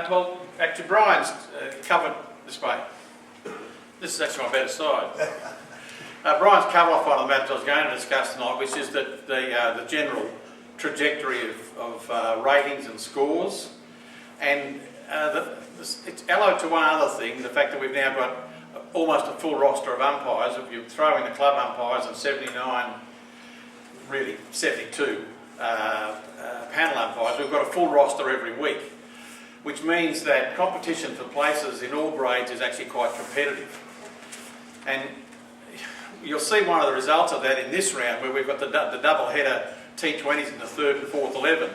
Well, actually, Brian's covered this way. This is actually my better side. Brian's covered off one of the matters I was going to discuss tonight, which is the general trajectory of ratings and scores. And it's allied to one other thing, the fact that we've now got almost a full roster of umpires. If you throw in the club umpires and 79, really 72 panel umpires, we've got a full roster every week, which means that competition for places in all grades is actually quite competitive. And you'll see one of the results of that in this round, where we've got the double header T20s in the third and fourth 11.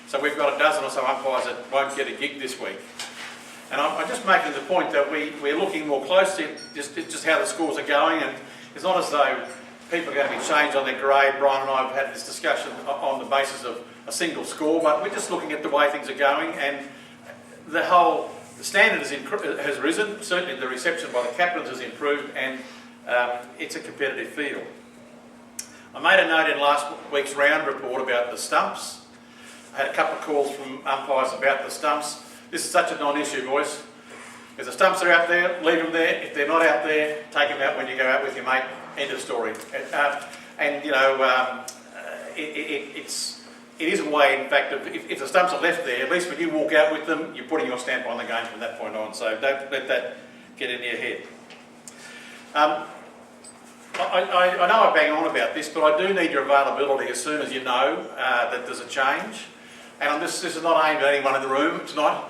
So we've got a dozen or so umpires that won't get a gig this week. And I'm just making the point that we're looking more closely at just how the scores are going, and it's not as though people are going to be changed on their grade. Brian and I have had this discussion on the basis of a single score, but we're just looking at the way things are going, and the standard has risen. Certainly the reception by the captains has improved, and it's a competitive field. I made a note in last week's round report about the stumps. I had a couple of calls from umpires about the stumps. This is such a non-issue, boys. If the stumps are out there, leave them there. If they're not out there, take them out when you go out with your mate. End of story. And you know, it is a way, in fact, if the stumps are left there, at least when you walk out with them, you're putting your stamp on the game from that point on. So don't let that get in your head. I know I bang on about this, but I do need your availability as soon as you know that there's a change. And this is not aimed at anyone in the room tonight.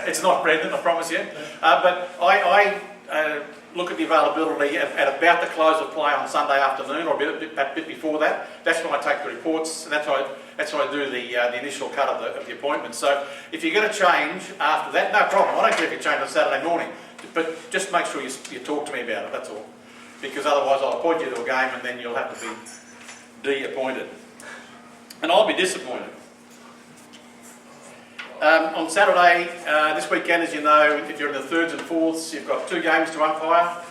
It's not Brendan, I promise you. But I look at the availability at about the close of play on Sunday afternoon, or a bit before that. That's when I take the reports, and that's when I do the initial cut of the appointment. So if you're going to change after that, no problem. I don't care if you change on Saturday morning, but just make sure you talk to me about it, that's all. Because otherwise I'll appoint you to a game and then you'll have to be de-appointed. And I'll be disappointed. On Saturday, this weekend, as you know, if you're in the thirds and fourths, you've got 2 games to umpire.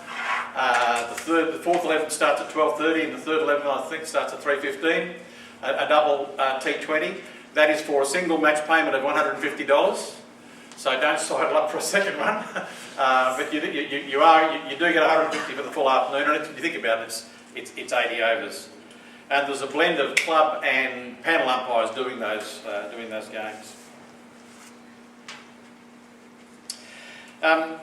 The fourth 11 starts at 12:30 and the third 11, I think, starts at 3:15. A double T20. That is for a single match payment of $150. So don't sidle up for a second one. But you do get $150 for the full afternoon, and if you think about it, it's 80 overs. And there's a blend of club and panel umpires doing those games. On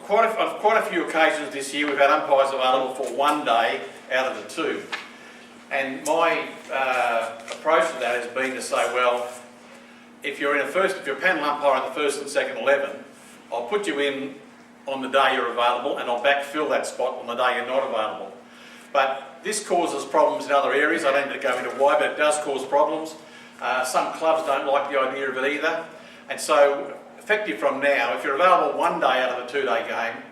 quite a few occasions this year, we've had umpires available for one day out of the 2. And my approach to that has been to say, well, if you're a panel umpire in the first and second 11, I'll put you in on the day you're available, and I'll backfill that spot on the day you're not available. But this causes problems in other areas. I don't need to go into why, but it does cause problems. Some clubs don't like the idea of it either. And so, effective from now, if you're available one day out of a 2-day game,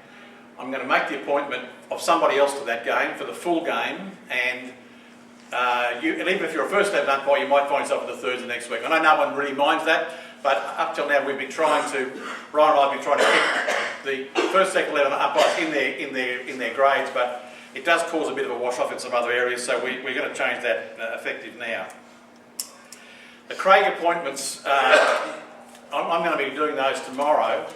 I'm going to make the appointment of somebody else to that game for the full game, and even if you're a first 11 umpire, you might find yourself in the thirds the next week. I know no one really minds that, but up till now Brian and I have been trying to keep the first, second 11 umpires in their grades, but it does cause a bit of a wash off in some other areas, so we're going to change that effective now. The Craig appointments, I'm going to be doing those tomorrow.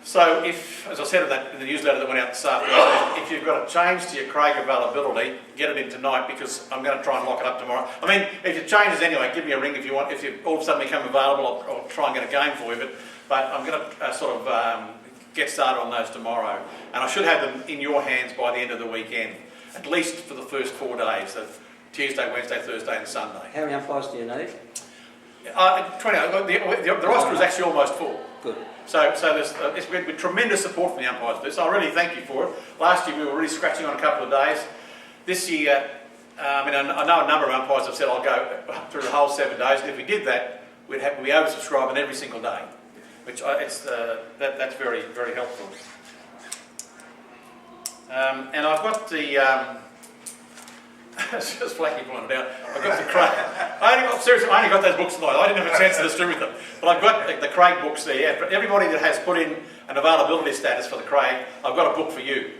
So if, as I said in the newsletter that went out this afternoon, if you've got a change to your Craig availability, get it in tonight, because I'm going to try and lock it up tomorrow. I mean, if it changes anyway, give me a ring if you want. If you all of a sudden become available, I'll try and get a game for you. But I'm going to get started on those tomorrow. And I should have them in your hands by the end of the weekend, at least for the first 4 days, so Tuesday, Wednesday, Thursday and Sunday. How many umpires do you need? 20. The roster is actually almost full. Good. So it's been tremendous support from the umpires for this. I really thank you for it. Last year we were really scratching on a couple of days. This year, I know a number of umpires have said I'll go through the whole 7 days, and if we did that, we'd be oversubscribed on every single day, which that's very, very helpful. And I've got the it's just flaky pointed out. I've got the Craig. Seriously, I only got those books tonight. I didn't have a chance to distribute them. But I've got the Craig books there. Yeah. For everybody that has put in an availability status for the Craig, I've got a book for you.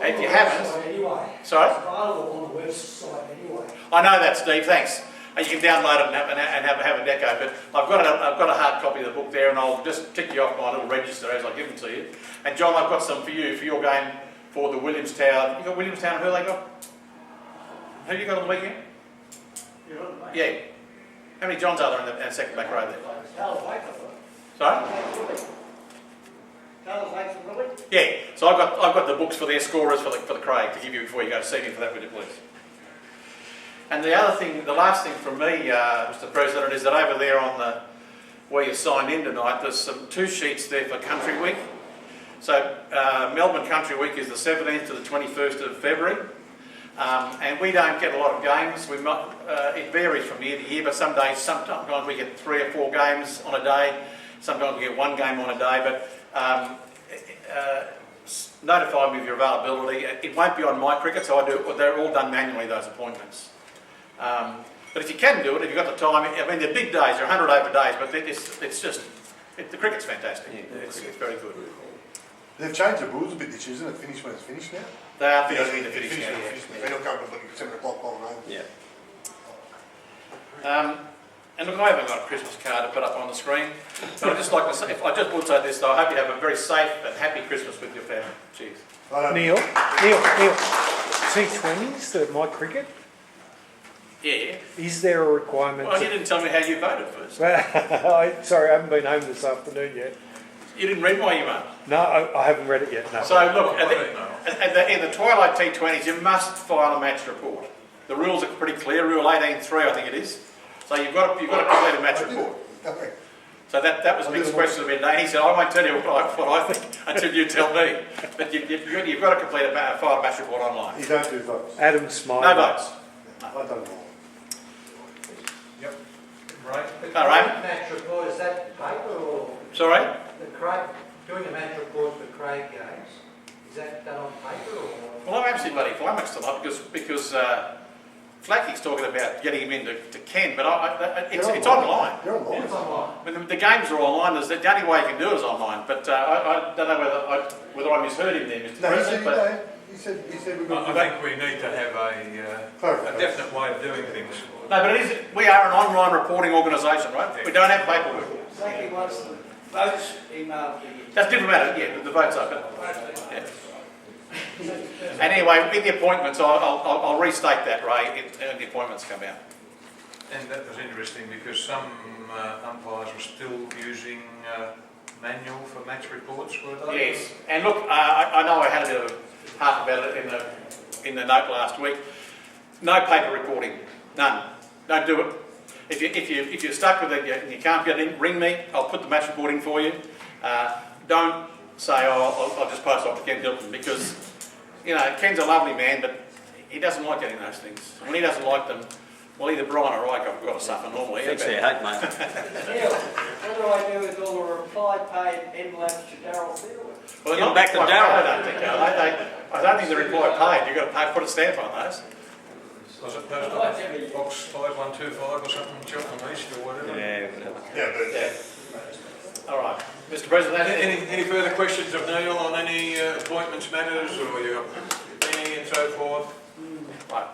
And if you haven't, anyway. Sorry? It's available on the website anyway. I know that, Steve. Thanks. You can download it and have a deco, but I've got a hard copy of the book there, and I'll just tick you off my little register as I give them to you. And John, I've got some for you for your game for the Williamstown. You got Williamstown? Who they got? Who you got on the weekend? Yeah. How many Johns are there in the second back row there? Sorry? Yeah. So I've got the books for their scorers for the Craig to give you before you go to see me for that, would you please? And the last thing from me, Mr. President, is that over there on the where you signed in tonight, there's two sheets there for Country Week. So Melbourne Country Week is the 17th to the 21st of February. And we don't get a lot of games. It varies from year to year, but sometimes we get 3 or 4 games on a day. Sometimes we get 1 game on a day. But notify me of your availability. It won't be on my cricket, so they're all done manually, those appointments. But if you can do it, if you've got the time, I mean, they're big days, they're 100 over days, but the cricket's fantastic. Yeah, it's very good. They've changed the rules a bit this year, isn't it? Finish when it's finished now? They are finishing to finish now, yeah. They're not going to 7 o'clock on the Yeah. And look, I haven't got a Christmas card to put up on the screen, but I'd just like to say, I just would say this though, I hope you have a very safe and happy Christmas with your family. Cheers. Neil, T20s, my cricket, Yeah. is there a requirement? Well, you didn't tell me how you voted first. Sorry, I haven't been home this afternoon yet. You didn't read my email? No, I haven't read it yet, no. So look, in the Twilight T20s, you must file a match report. The rules are pretty clear, Rule 18.3 I think it is. So you've got to complete a match report. Okay. So that was Mick's question of the day. He said, I won't tell you what I think until you tell me. But you've got to complete file a match report online. You don't do votes? Adam Smiley. No votes. No, I don't know. Yep. Right. All right. Match report, is that paper or? Sorry? Doing a match report for Craig games, is that done on paper or? Well, I'm absolutely bloody flummoxed tonight because Flacky's talking about getting him into Ken, but it's online. You're online. It's online. I mean, the games are online. The only way you can do it is online. But I don't know whether I misheard him there, Mr. No, President. he said we're going I think we need to have a definite way of doing things. No, but we are an online reporting organisation, right? We don't have paperwork. Exactly once the votes emailed to you. That's a different matter. Yeah, the vote's open. Yeah. And anyway, in the appointments, I'll restate that, Ray, when the appointments come out. And that was interesting because some umpires were still using manual for match reports, were they? Yes, and look, I know I had a bit of a harp about it in the note last week. No paper recording, none. Don't do it. If you're stuck with it and you can't get it in, ring me. I'll put the match report in for you. Don't say, oh, I'll just post off to Ken Hilton because, you know, Ken's a lovely man, but he doesn't like getting those things. When he doesn't like them, well, either Brian or I have got to suffer normally. Thanks for your hate, mate. Neil, what do I do with all the reply paid envelopes to Darryl Field? Well, Get back to Darryl. I don't think, are they? I don't think the reply paid. You've got to put a stamp on those. Was it posted on box 5125 or something, Cheltenham East or whatever? Yeah, whatever. Yeah, but Yeah. All right. Mr. President, Any further questions of Neil on any appointments matters or any and so forth? right.